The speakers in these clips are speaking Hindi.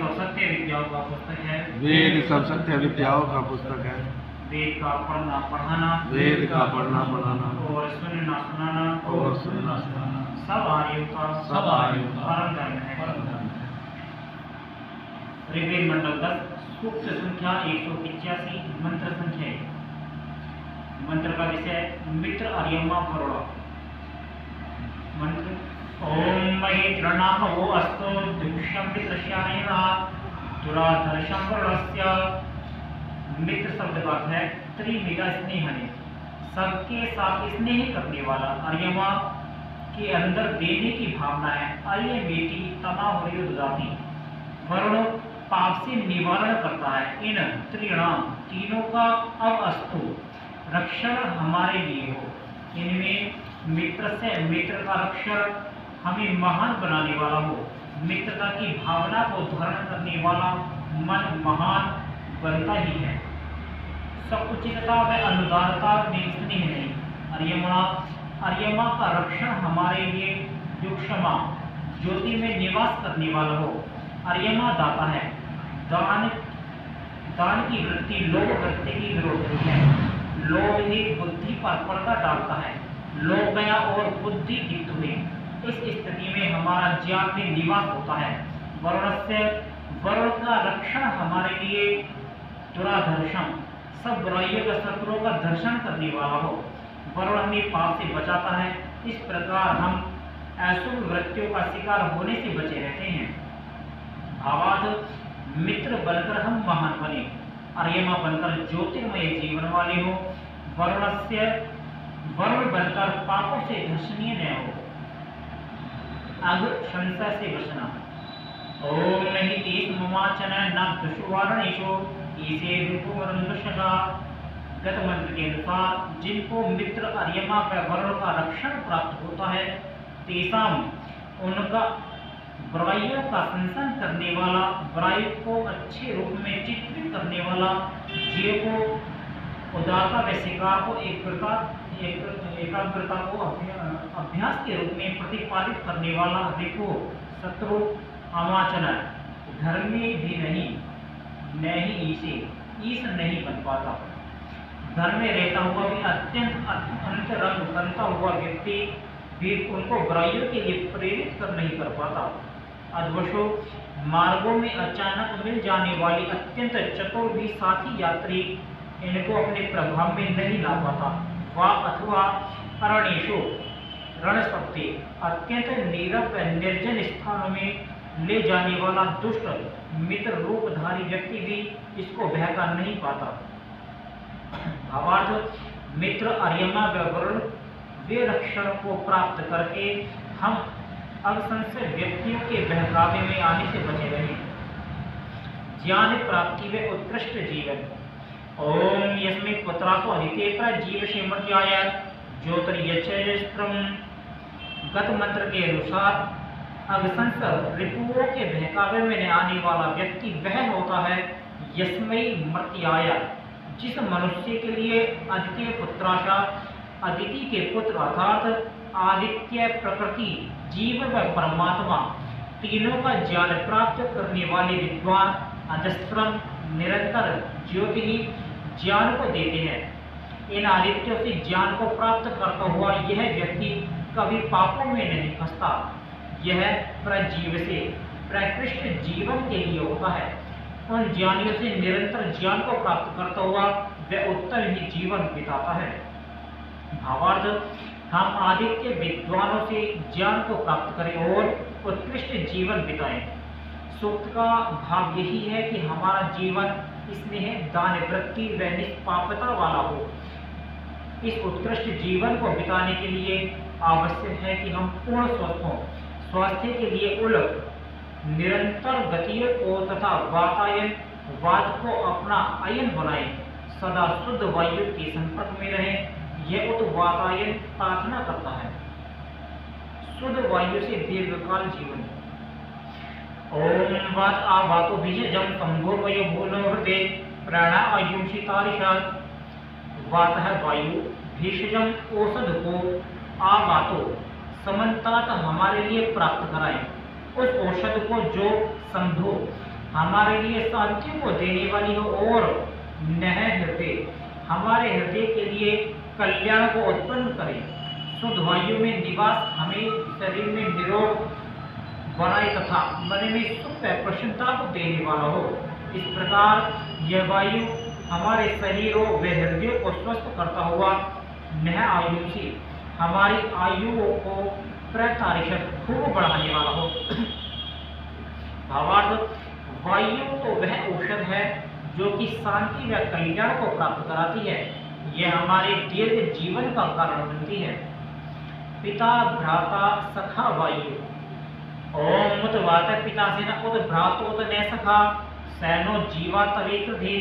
सब सत्य विद्याओं का पुस्तक है। वेद सब सत्य विद्याओं का पुस्तक है। वेद का पढ़ना पढ़ाना, वेद का पढ़ना पढ़ाना और सुनना सुनाना, और सुनना सुनाना सब आर्यों का परम धर्म है। ऋग्वेद मंडल 10 सूक्त संख्या 185, मंत्र संख्या 1। मंत्र का विषय मित्र आर्यमा वरुण। मंत्र ओम महे तृणामो अस्तु दुष्यं मित्रस्यानेना दुराधर्षं वरुणस्य। मित्र शब्द का अर्थ है त्रिमिता स्नेह ने, सबके साथ स्नेह करने वाला। आर्यमा के अंदर देने की भावना है। आर्य बेटी तमा हो जाति। वरुण पाप से निवारण करता है। इन त्रिणाम तीनों का अब अस्तु रक्षण हमारे लिए हो। इनमें मित्र से मित्र का रक्षण हमें महान बनाने वाला हो। मित्रता की भावना को धारण करने वाला मन महान बनता ही है। सकुचितता व अनुदारता में स्नेह नहीं। आर्यमा का रक्षण हमारे लिए जो क्षमा ज्योति में निवास करने वाला हो। आर्यमा दाता है। दान की वृत्ति लोभ वृत्ति की विरोधी है। लोभ ही बुद्धि पर पर्दा डालता है। लोभ गया और बुद्धि दीप्त हुई। इस स्थिति में हमारा ज्ञान में निवास होता है। वरुण का रक्षण हमारे लिए दुराधर्षण सब बुराइयों का शत्रुओं का दर्शन करने वाला हो। वरुण हमें पाप से बचाता है। इस प्रकार हम अशुभ वृत्तियों का शिकार होने से बचे रहते हैं। भावार्थ मित्र बनकर हम महान बने। आर्यमा बनकर ज्योतिर्मय जीवन वाले हो। वरुण बनकर पापों से घर्षणीय न हो। अग संशय से बचना। ओम नहीं तीस ममाचन न दुष्वारणेशो इसे रूपवरुणशा। गत मंत्र के अनुसार जिनको मित्र आर्यमा व वरुण का रक्षण प्राप्त होता है, तेसाम उनका बुराइयों का संसन करने वाला, बुराई को अच्छे रूप में चित्रित करने वाला, जीव को उदारता व शिकार को एकाग्रता को अभ्यास के रूप में प्रतिपादित करने वाला, देखो शत्रु अमाचन धर्मी भी नहीं, न ही ईश नहीं बन पाता। घर में रहता हुआ भी अत्यंत अंतरंग बनता हुआ व्यक्ति भी उनको बुराइयों के लिए प्रेरित कर नहीं कर पाता। अद्वशो मार्गों में अचानक मिल जाने वाली अत्यंत चतुर भी साथी यात्री इनको अपने प्रभाव में नहीं ला पाता। वा अथवा अरणेशो रण सकते अत्यंत नीरव व निर्जन स्थानों में ले जाने वाला दुष्ट मित्र रूपधारी व्यक्ति भी इसको बहका नहीं पाता। भावार्थ मित्र आर्यमा व वरुण वे रक्षण को प्राप्त करके हम अवसंशय व्यक्तियों के बहकावे में आने से बचे रहे। ज्ञान प्राप्ति व उत्कृष्ट जीवन। ओम यस्मिन् पुत्रासो अदितेत्र जीव से मर्याय ज्योतिर्यच्छत्रम। गत मंत्र के अनुसार अवसंशय रिपुओं के बहकावे में आने वाला व्यक्ति वह होता है यस्मै मर्त्याय, जिस मनुष्य के लिए अदिति पुत्राशा, अदिति के पुत्र अर्थात आदित्य, प्रकृति, जीव व परमात्मा तीनों का ज्ञान प्राप्त करने वाले विद्वान अजस्त्रम निरंतर ज्योति ही ज्ञान को देते हैं। इन आदित्यों से ज्ञान को प्राप्त करता हुआ यह व्यक्ति कभी पापों में नहीं फंसता। यह प्रजीव से प्रकृष्ट जीवन के लिए होता है। उन ज्ञानियों से निरंतर ज्ञान को प्राप्त करता हुआ वह उत्तम ही जीवन बिताता है। भावार्थ हम आदित्य विद्वानों से ज्ञान को प्राप्त करें और उत्कृष्ट जीवन बिताएं। सूक्त का भाव यही है कि हमारा जीवन स्नेह, दान, वृत्ति व निष्पापता वाला हो। इस उत्कृष्ट जीवन को बिताने के लिए आवश्यक है कि हम पूर्ण स्वस्थ हों। स्वास्थ्य के लिए उलट निरंतर गतियों को तथा वात को अपना अयन बनाएं। सदा शुद्ध वायु के संपर्क में रहें। यह वातायन प्रार्थना करता है शुद्ध वायु से दीर्घकाल जीवन। ओम वात आ वातो बीजम संभो वयो भूलो हृदय प्राणा आयुषितारिषात्। वात है वायु, भीषजम औषध को आ वातो समन्तात हमारे लिए प्राप्त कराए। उस औषध को जो संभो हमारे लिए शांति को देने वाली हो, और नह हृदय हमारे हृदय के लिए कल्याण को उत्पन्न करे। शुद्ध वायु में निवास हमें शरीर में निरोग बनाए तथा मन में सुख व प्रसन्नता को देने वाला हो। इस प्रकार यह वायु हमारे शरीरों व हृदय को स्वस्थ करता हुआ नह आयु से हमारी आयुओं को प्रतिशत खूब बढ़ाने वाला हो। भावार्थ, वायु तो वह औषध है जो कि शांति व कल्याण को प्राप्त कराती है। यह हमारे दीर्घ जीवन का कारण बनती है। पिता भ्राता सखा वायु। ओम उत वात पिता से न उत भ्रातो उत न सखा सैनो जीवा तवेत धी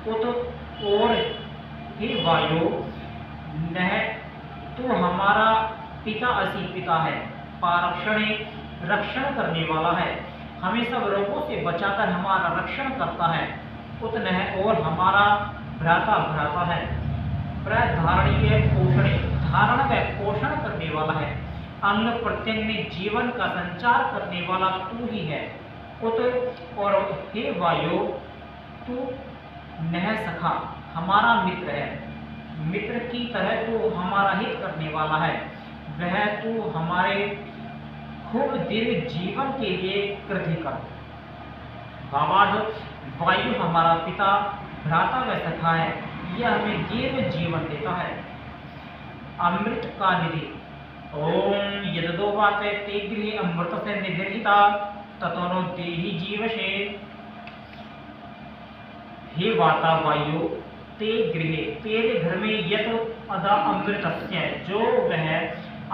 उत और हे वायु नह तू हमारा पिता असी पिता है, पारक्षण रक्षण करने वाला है, हमें सब रोगों से बचाकर हमारा रक्षण करता है। उत नह और हमारा भ्राता भ्राता है, प्रधारणीय पोषण धारण व पोषण करने वाला है, अंग प्रत्यंग में जीवन का संचार करने वाला तू ही है। उत और हे वायु तू नह सखा हमारा मित्र है, मित्र की तरह तू हमारा हित करने वाला है। वह तू हमारे खूब दीर्घ जीवन के लिए कृति कर। भावार्थ, वायु हमारा पिता भ्राता व सखा है, यह हमें दीर्घ जीवन देता है। अमृत का निधि। ओम यदो वाते ते गृहे अमृत से निगृहीता ततनो देहि जीवशे। हे वाता वायु ते गृहे तेरे घर में यत अदा अमृतस्य जो वह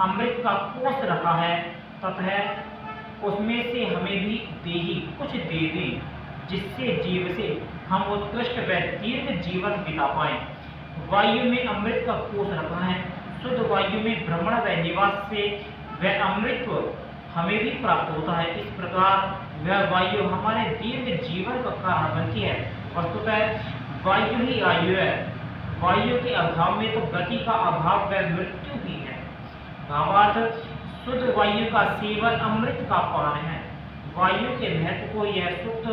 अमृत का कोष रखा है ततः उसमें से हमें भी देही कुछ दे दे, जिससे जीव से हम उत्कृष्ट व दीर्घ जीवन बिता पाए। वायु में अमृत का कोष रखा है, शुद्ध वायु में भ्रमण व निवास से वह अमृत हमें भी प्राप्त होता है। इस प्रकार वह वायु हमारे दीर्घ जीवन का कारण बनती है। वस्तुतः वायु ही आयु है, वायु के अभाव में तो गति का अभाव व मृत्यु भी है। भावार्थ, शुद्ध वायु का सेवन अमृत का पान है। वायु के महत्व को यह सूक्त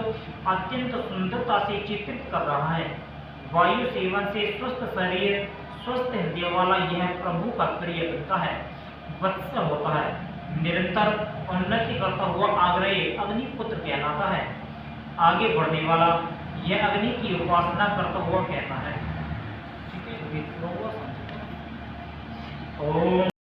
अत्यंत सुंदरता से चित्रित कर रहा है। वायु सेवन से स्वस्थ शरीर स्वस्थ हृदय वाला यह प्रभु का प्रिय बनता है, वत्स होता है, निरंतर उन्नति करता हुआ आग्रही अग्निपुत्र कहलाता है। आगे बढ़ने वाला यह अग्नि की उपासना करता हुआ कहता है। ओम